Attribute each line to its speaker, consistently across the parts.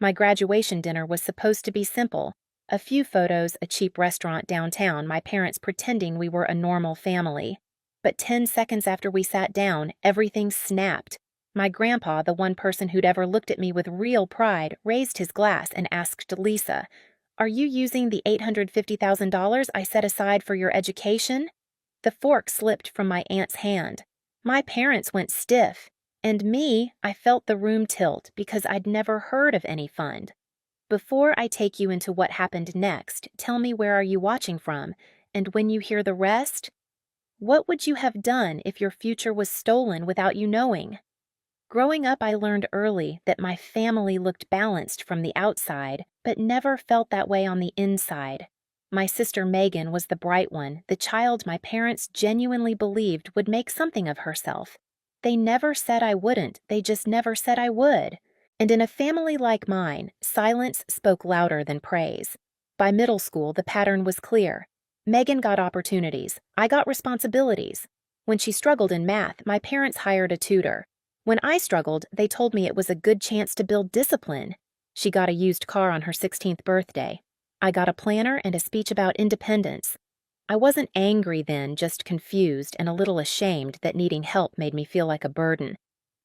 Speaker 1: My graduation dinner was supposed to be simple. A few photos, a cheap restaurant downtown, my parents pretending we were a normal family. But 10 seconds after we sat down, everything snapped. My grandpa, the one person who'd ever looked at me with real pride, raised his glass and asked Lisa, "Are you using the $850,000 I set aside for your education?" The fork slipped from my aunt's hand. My parents went stiff. And me, I felt the room tilt because I'd never heard of any fund. Before I take you into what happened next, tell me where are you watching from, and when you hear the rest, what would you have done if your future was stolen without you knowing? Growing up, I learned early that my family looked balanced from the outside, but never felt that way on the inside. My sister Megan was the bright one, the child my parents genuinely believed would make something of herself. They never said I wouldn't, they just never said I would. And in a family like mine, silence spoke louder than praise. By middle school, the pattern was clear. Megan got opportunities, I got responsibilities. When she struggled in math, my parents hired a tutor. When I struggled, they told me it was a good chance to build discipline. She got a used car on her 16th birthday. I got a planner and a speech about independence. I wasn't angry then, just confused and a little ashamed that needing help made me feel like a burden.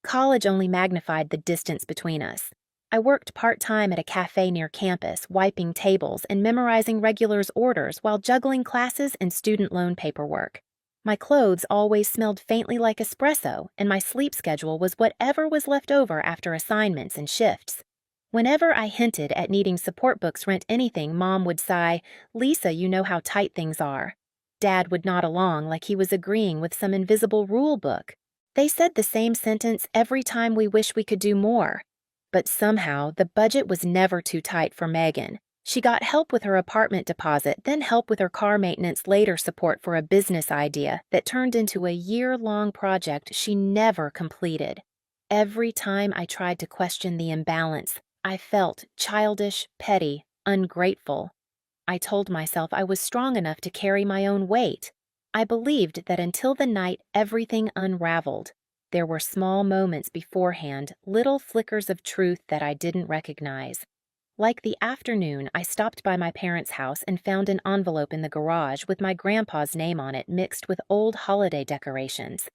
Speaker 1: College only magnified the distance between us. I worked part-time at a cafe near campus, wiping tables and memorizing regulars' orders while juggling classes and student loan paperwork. My clothes always smelled faintly like espresso, and my sleep schedule was whatever was left over after assignments and shifts. Whenever I hinted at needing support books rent anything, Mom would sigh, "Lisa, you know how tight things are." Dad would nod along like he was agreeing with some invisible rule book. They said the same sentence every time we wish we could do more. But somehow, the budget was never too tight for Megan. She got help with her apartment deposit, then help with her car maintenance, later support for a business idea that turned into a year-long project she never completed. Every time I tried to question the imbalance, I felt childish, petty, ungrateful. I told myself I was strong enough to carry my own weight. I believed that until the night everything unraveled. There were small moments beforehand, little flickers of truth that I didn't recognize. Like the afternoon, I stopped by my parents' house and found an envelope in the garage with my grandpa's name on it mixed with old holiday decorations.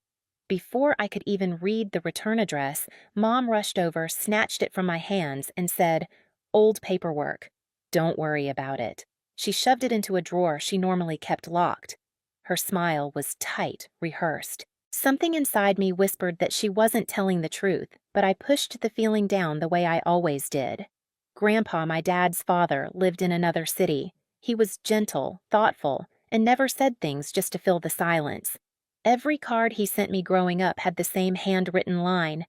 Speaker 1: Before I could even read the return address, Mom rushed over, snatched it from my hands, and said, "Old paperwork. Don't worry about it." She shoved it into a drawer she normally kept locked. Her smile was tight, rehearsed. Something inside me whispered that she wasn't telling the truth, but I pushed the feeling down the way I always did. Grandpa, my dad's father, lived in another city. He was gentle, thoughtful, and never said things just to fill the silence. Every card he sent me growing up had the same handwritten line,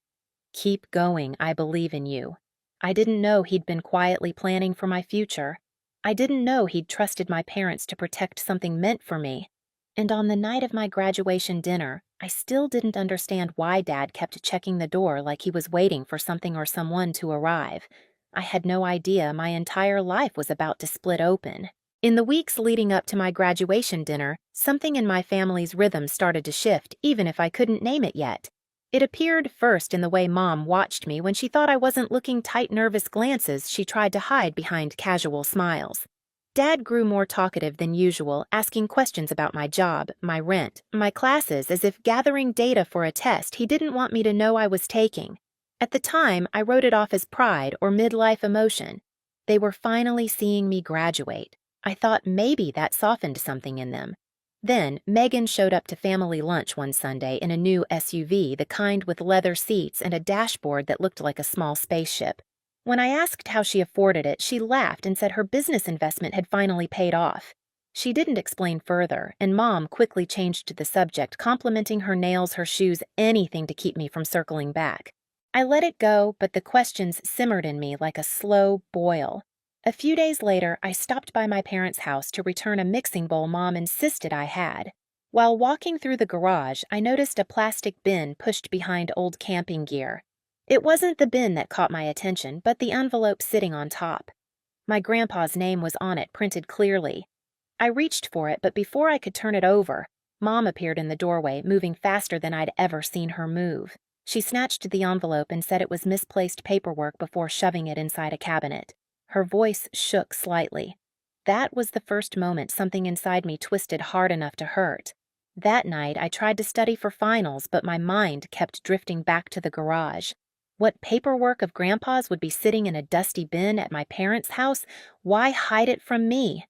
Speaker 1: "Keep going, I believe in you." I didn't know he'd been quietly planning for my future. I didn't know he'd trusted my parents to protect something meant for me. And on the night of my graduation dinner, I still didn't understand why Dad kept checking the door like he was waiting for something or someone to arrive. I had no idea my entire life was about to split open. In the weeks leading up to my graduation dinner, something in my family's rhythm started to shift, even if I couldn't name it yet. It appeared first in the way Mom watched me when she thought I wasn't looking, tight, nervous glances she tried to hide behind casual smiles. Dad grew more talkative than usual, asking questions about my job, my rent, my classes, as if gathering data for a test he didn't want me to know I was taking. At the time, I wrote it off as pride or midlife emotion. They were finally seeing me graduate. I thought maybe that softened something in them. Then, Megan showed up to family lunch one Sunday in a new SUV, the kind with leather seats and a dashboard that looked like a small spaceship. When I asked how she afforded it, she laughed and said her business investment had finally paid off. She didn't explain further, and Mom quickly changed the subject, complimenting her nails, her shoes, anything to keep me from circling back. I let it go, but the questions simmered in me like a slow boil. A few days later, I stopped by my parents' house to return a mixing bowl Mom insisted I had. While walking through the garage, I noticed a plastic bin pushed behind old camping gear. It wasn't the bin that caught my attention, but the envelope sitting on top. My grandpa's name was on it, printed clearly. I reached for it, but before I could turn it over, Mom appeared in the doorway, moving faster than I'd ever seen her move. She snatched the envelope and said it was misplaced paperwork before shoving it inside a cabinet. Her voice shook slightly. That was the first moment something inside me twisted hard enough to hurt. That night, I tried to study for finals, but my mind kept drifting back to the garage. What paperwork of Grandpa's would be sitting in a dusty bin at my parents' house? Why hide it from me?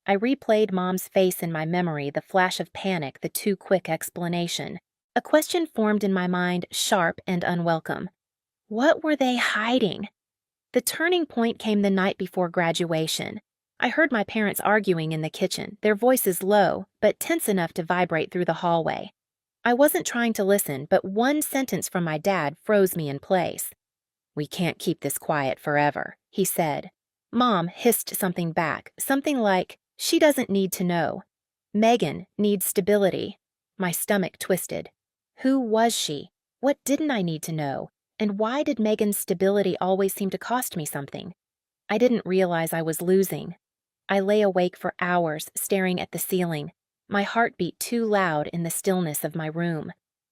Speaker 1: I replayed Mom's face in my memory, the flash of panic, the too quick explanation. A question formed in my mind, sharp and unwelcome. What were they hiding? The turning point came the night before graduation. I heard my parents arguing in the kitchen, their voices low, but tense enough to vibrate through the hallway. I wasn't trying to listen, but one sentence from my dad froze me in place. "We can't keep this quiet forever," he said. Mom hissed something back, something like, "She doesn't need to know. Megan needs stability." My stomach twisted. Who was she? What didn't I need to know? And why did Megan's stability always seem to cost me something? I didn't realize I was losing. I lay awake for hours, staring at the ceiling. My heart beat too loud in the stillness of my room.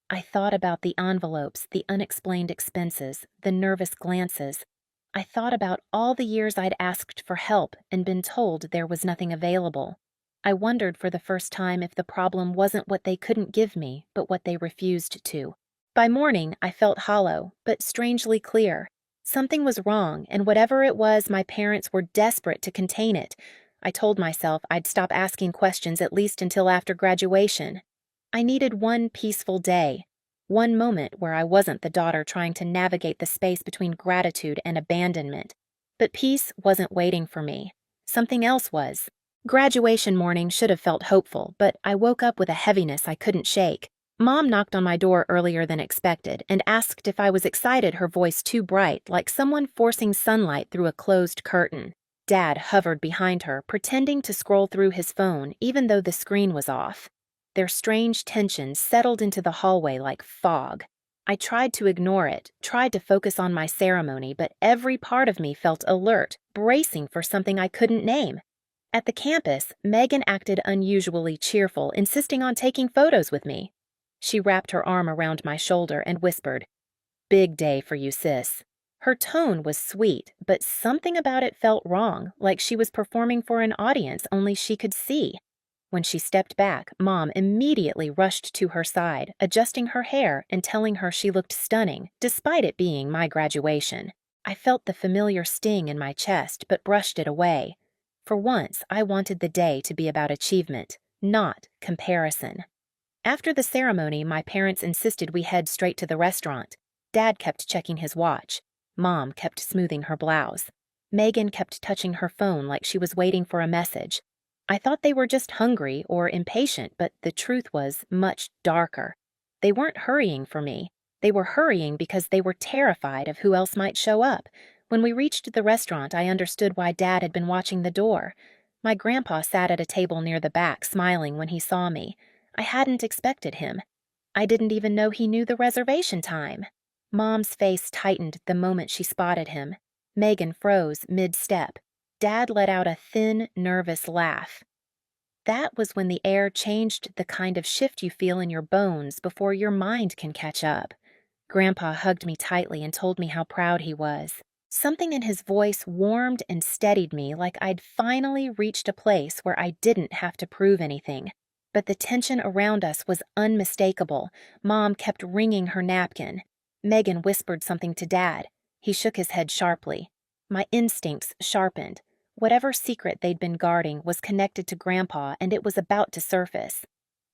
Speaker 1: I thought about the envelopes, the unexplained expenses, the nervous glances. I thought about all the years I'd asked for help and been told there was nothing available. I wondered for the first time if the problem wasn't what they couldn't give me, but what they refused to. By morning, I felt hollow, but strangely clear. Something was wrong, and whatever it was, my parents were desperate to contain it. I told myself I'd stop asking questions at least until after graduation. I needed one peaceful day, one moment where I wasn't the daughter trying to navigate the space between gratitude and abandonment. But peace wasn't waiting for me. Something else was. Graduation morning should have felt hopeful, but I woke up with a heaviness I couldn't shake. Mom knocked on my door earlier than expected and asked if I was excited, her voice too bright, like someone forcing sunlight through a closed curtain. Dad hovered behind her, pretending to scroll through his phone even though the screen was off. Their strange tension settled into the hallway like fog. I tried to ignore it, tried to focus on my ceremony, but every part of me felt alert, bracing for something I couldn't name. At the campus, Megan acted unusually cheerful, insisting on taking photos with me. She wrapped her arm around my shoulder and whispered, "Big day for you, sis." Her tone was sweet, but something about it felt wrong, like she was performing for an audience only she could see. When she stepped back, Mom immediately rushed to her side, adjusting her hair and telling her she looked stunning, despite it being my graduation. I felt the familiar sting in my chest, but brushed it away. For once, I wanted the day to be about achievement, not comparison. After the ceremony, my parents insisted we head straight to the restaurant. Dad kept checking his watch. Mom kept smoothing her blouse. Megan kept touching her phone like she was waiting for a message. I thought they were just hungry or impatient, but the truth was much darker. They weren't hurrying for me. They were hurrying because they were terrified of who else might show up. When we reached the restaurant, I understood why Dad had been watching the door. My grandpa sat at a table near the back, smiling when he saw me. I hadn't expected him. I didn't even know he knew the reservation time. Mom's face tightened the moment she spotted him. Megan froze mid-step. Dad let out a thin, nervous laugh. That was when the air changed, the kind of shift you feel in your bones before your mind can catch up. Grandpa hugged me tightly and told me how proud he was. Something in his voice warmed and steadied me, like I'd finally reached a place where I didn't have to prove anything. But the tension around us was unmistakable. Mom kept wringing her napkin. Megan whispered something to Dad. He shook his head sharply. My instincts sharpened. Whatever secret they'd been guarding was connected to Grandpa, and it was about to surface.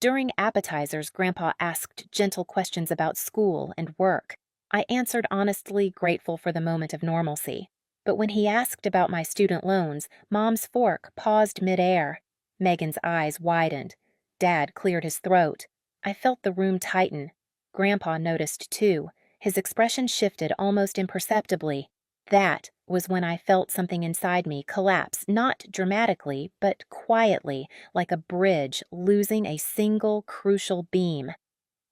Speaker 1: During appetizers, Grandpa asked gentle questions about school and work. I answered honestly, grateful for the moment of normalcy. But when he asked about my student loans, Mom's fork paused midair. Megan's eyes widened. Dad cleared his throat. I felt the room tighten. Grandpa noticed too. His expression shifted almost imperceptibly. That was when I felt something inside me collapse, not dramatically, but quietly, like a bridge losing a single crucial beam.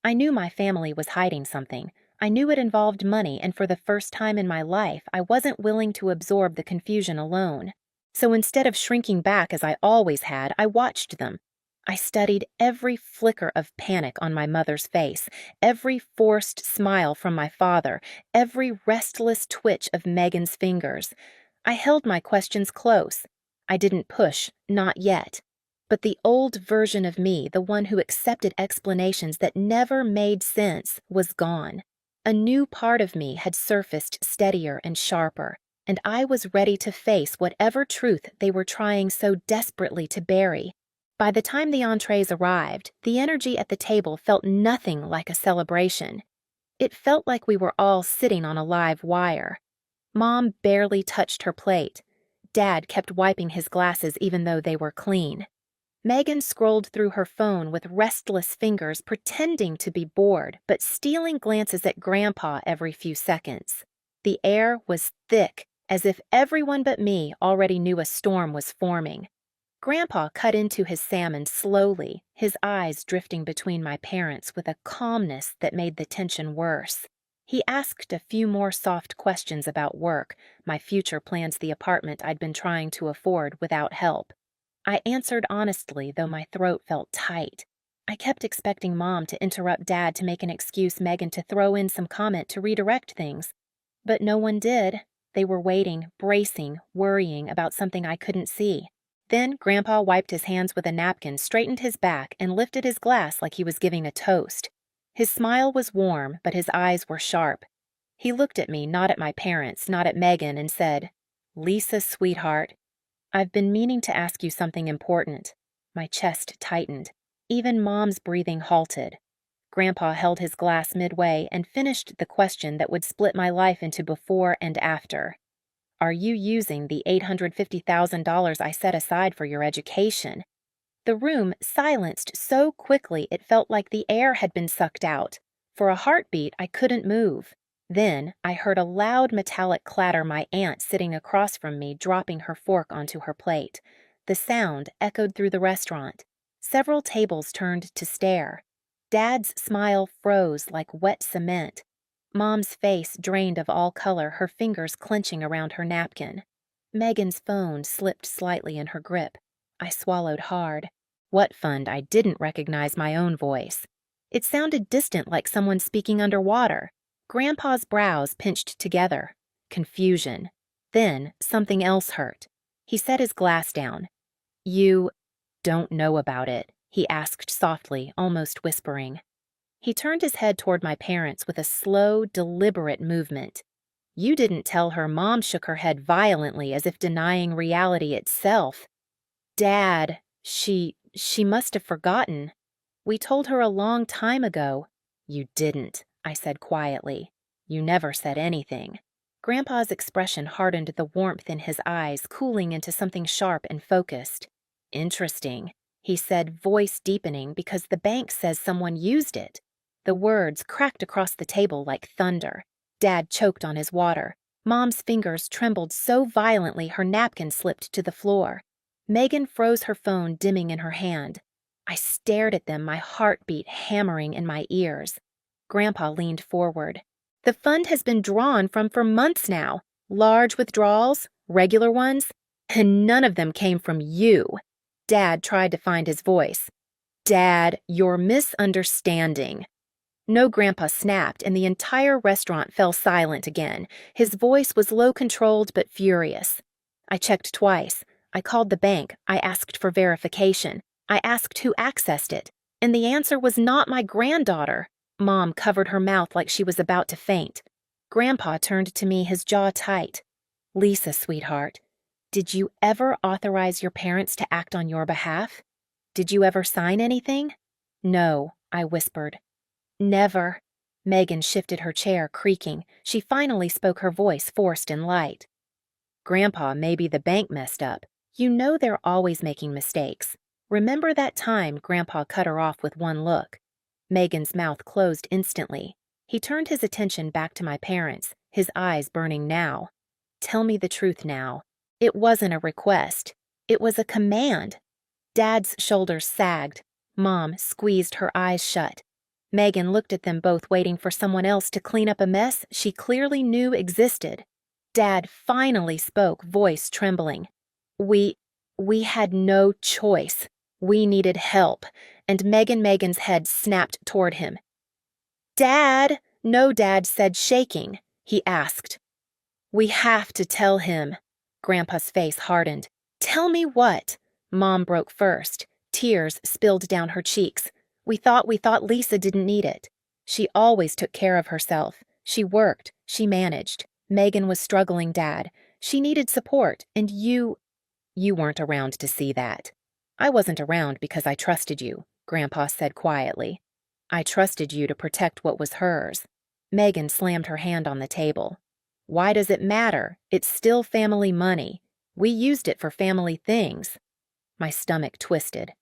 Speaker 1: I knew my family was hiding something. I knew it involved money, and for the first time in my life, I wasn't willing to absorb the confusion alone. So instead of shrinking back as I always had, I watched them. I studied every flicker of panic on my mother's face, every forced smile from my father, every restless twitch of Megan's fingers. I held my questions close. I didn't push, not yet. But the old version of me, the one who accepted explanations that never made sense, was gone. A new part of me had surfaced steadier and sharper, and I was ready to face whatever truth they were trying so desperately to bury. By the time the entrees arrived, the energy at the table felt nothing like a celebration. It felt like we were all sitting on a live wire. Mom barely touched her plate. Dad kept wiping his glasses even though they were clean. Megan scrolled through her phone with restless fingers, pretending to be bored, but stealing glances at Grandpa every few seconds. The air was thick, as if everyone but me already knew a storm was forming. Grandpa cut into his salmon slowly, his eyes drifting between my parents with a calmness that made the tension worse. He asked a few more soft questions about work, my future plans, the apartment I'd been trying to afford without help. I answered honestly, though my throat felt tight. I kept expecting Mom to interrupt Dad to make an excuse, Megan to throw in some comment to redirect things. But no one did. They were waiting, bracing, worrying about something I couldn't see. Then Grandpa wiped his hands with a napkin, straightened his back, and lifted his glass like he was giving a toast. His smile was warm, but his eyes were sharp. He looked at me, not at my parents, not at Megan, and said, "Lisa, sweetheart, I've been meaning to ask you something important." My chest tightened. Even Mom's breathing halted. Grandpa held his glass midway and finished the question that would split my life into before and after. "Are you using the $850,000 I set aside for your education?" The room silenced so quickly it felt like the air had been sucked out. For a heartbeat, I couldn't move. Then I heard a loud metallic clatter, my aunt sitting across from me dropping her fork onto her plate. The sound echoed through the restaurant. Several tables turned to stare. Dad's smile froze like wet cement. Mom's face drained of all color, her fingers clenching around her napkin. Megan's phone slipped slightly in her grip. I swallowed hard. What fund I didn't recognize my own voice. It sounded distant, like someone speaking underwater. Grandpa's brows pinched together. Confusion. Then something else hurt. He set his glass down. "You don't know about it?" he asked softly, almost whispering. He turned his head toward my parents with a slow, deliberate movement. "You didn't tell her." Mom shook her head violently, as if denying reality itself. "Dad, she must have forgotten. We told her a long time ago." "You didn't," I said quietly. "You never said anything." Grandpa's expression hardened, the warmth in his eyes cooling into something sharp and focused. "Interesting," he said, voice deepening, "because the bank says someone used it." The words cracked across the table like thunder. Dad choked on his water. Mom's fingers trembled so violently her napkin slipped to the floor. Megan froze, her phone dimming in her hand. I stared at them, my heartbeat hammering in my ears. Grandpa leaned forward. "The fund has been drawn from for months now. Large withdrawals, regular ones, and none of them came from you." Dad tried to find his voice. "Dad, you're misunderstanding." No, Grandpa snapped, and the entire restaurant fell silent again. His voice was low-controlled but furious. I checked twice. I called the bank. I asked for verification. I asked who accessed it. And the answer was not my granddaughter. Mom covered her mouth like she was about to faint. Grandpa turned to me, his jaw tight. "Lisa, sweetheart, did you ever authorize your parents to act on your behalf? Did you ever sign anything?" "No," I whispered. "Never." Megan shifted her chair, creaking. She finally spoke, her voice forced and light. "Grandpa, maybe the bank messed up. You know they're always making mistakes. Remember that time?" Grandpa cut her off with one look. Megan's mouth closed instantly. He turned his attention back to my parents, his eyes burning now. "Tell me the truth now." It wasn't a request. It was a command. Dad's shoulders sagged. Mom squeezed her eyes shut. Megan looked at them both, waiting for someone else to clean up a mess she clearly knew existed. Dad finally spoke, voice trembling. We had no choice. We needed help, and Megan's head snapped toward him. "Dad," No Dad said, shaking. He asked. "We have to tell him." Grandpa's face hardened. "Tell me what?" Mom broke first. Tears spilled down her cheeks. We thought Lisa didn't need it. She always took care of herself. She worked. She managed. Megan was struggling, Dad. She needed support, and you weren't around to see that. I wasn't around because I trusted you," Grandpa said quietly. "I trusted you to protect what was hers." Megan slammed her hand on the table. "Why does it matter? It's still family money. We used it for family things." My stomach twisted.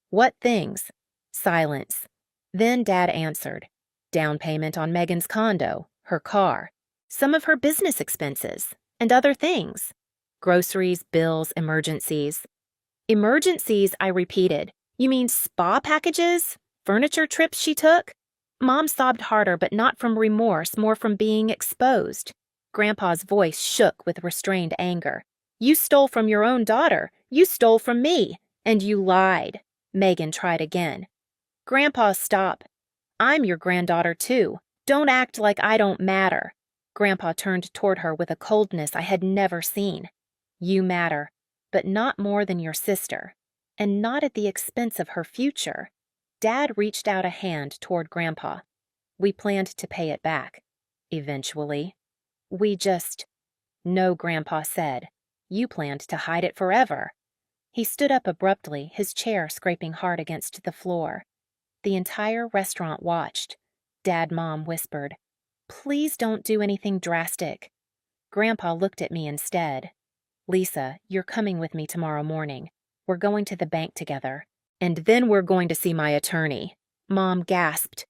Speaker 1: "What things?" Silence. Then Dad answered. "Down payment on Megan's condo, her car, some of her business expenses, and other things. Groceries, bills, emergencies." "Emergencies," I repeated. "You mean spa packages? Furniture trips she took?" Mom sobbed harder, but not from remorse, more from being exposed. Grandpa's voice shook with restrained anger. "You stole from your own daughter. You stole from me. And you lied." Megan tried again. "Grandpa, stop. I'm your granddaughter, too. Don't act like I don't matter." Grandpa turned toward her with a coldness I had never seen. "You matter, but not more than your sister, and not at the expense of her future." Dad reached out a hand toward Grandpa. "We planned to pay it back. Eventually. We just—" "No," Grandpa said. "You planned to hide it forever." He stood up abruptly, his chair scraping hard against the floor. The entire restaurant watched. Mom whispered, "Please don't do anything drastic." Grandpa looked at me instead. "Lisa, you're coming with me tomorrow morning. We're going to the bank together. And then we're going to see my attorney." Mom gasped.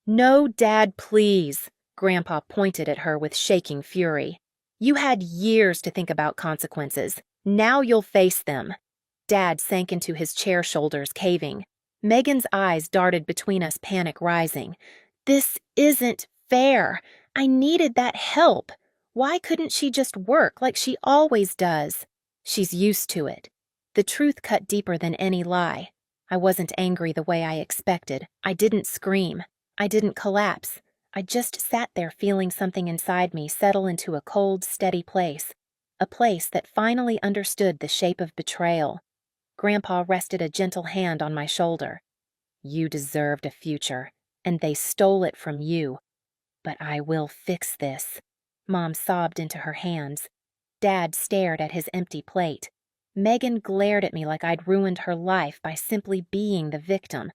Speaker 1: "No, Dad, please." Grandpa pointed at her with shaking fury. "You had years to think about consequences. Now you'll face them." Dad sank into his chair, shoulders caving. Megan's eyes darted between us, panic rising. "This isn't fair. I needed that help. Why couldn't she just work like she always does?" "She's used to it." The truth cut deeper than any lie. I wasn't angry the way I expected. I didn't scream. I didn't collapse. I just sat there feeling something inside me settle into a cold, steady place. A place that finally understood the shape of betrayal. Grandpa rested a gentle hand on my shoulder. "You deserved a future, and they stole it from you. But I will fix this." Mom sobbed into her hands. Dad stared at his empty plate. Megan glared at me like I'd ruined her life by simply being the victim.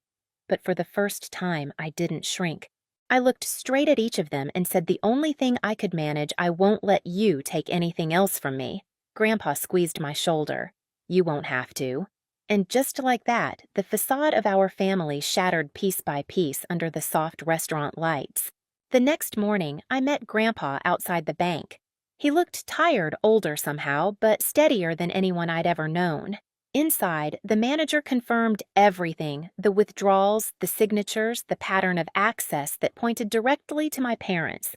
Speaker 1: But for the first time, I didn't shrink. I looked straight at each of them and said the only thing I could manage, I won't let you take anything else from me. Grandpa squeezed my shoulder. "You won't have to." And just like that, the facade of our family shattered piece by piece under the soft restaurant lights. The next morning, I met Grandpa outside the bank. He looked tired, older somehow, but steadier than anyone I'd ever known. Inside, the manager confirmed everything, the withdrawals, the signatures, the pattern of access that pointed directly to my parents.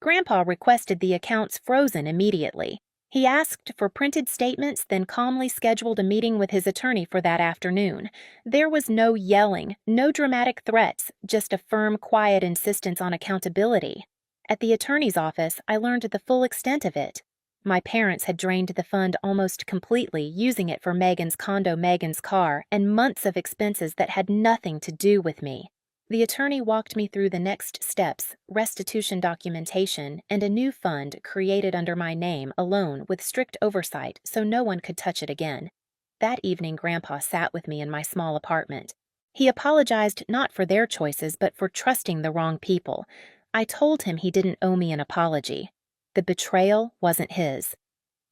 Speaker 1: Grandpa requested the accounts frozen immediately. He asked for printed statements, then calmly scheduled a meeting with his attorney for that afternoon. There was no yelling, no dramatic threats, just a firm, quiet insistence on accountability. At the attorney's office, I learned the full extent of it. My parents had drained the fund almost completely, using it for Megan's condo, Megan's car, and months of expenses that had nothing to do with me. The attorney walked me through the next steps, restitution documentation, and a new fund created under my name alone with strict oversight so no one could touch it again. That evening, Grandpa sat with me in my small apartment. He apologized not for their choices but for trusting the wrong people. I told him he didn't owe me an apology. The betrayal wasn't his.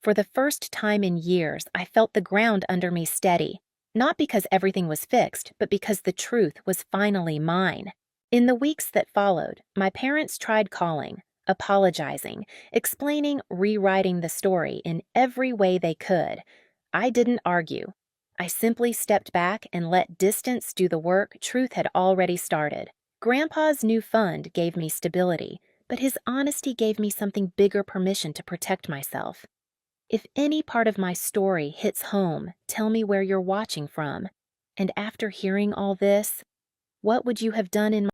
Speaker 1: For the first time in years, I felt the ground under me steady. Not because everything was fixed, but because the truth was finally mine. In the weeks that followed, my parents tried calling, apologizing, explaining, rewriting the story in every way they could. I didn't argue. I simply stepped back and let distance do the work truth had already started. Grandpa's new fund gave me stability, but his honesty gave me something bigger: permission to protect myself. If any part of my story hits home, tell me where you're watching from. And after hearing all this, what would you have done in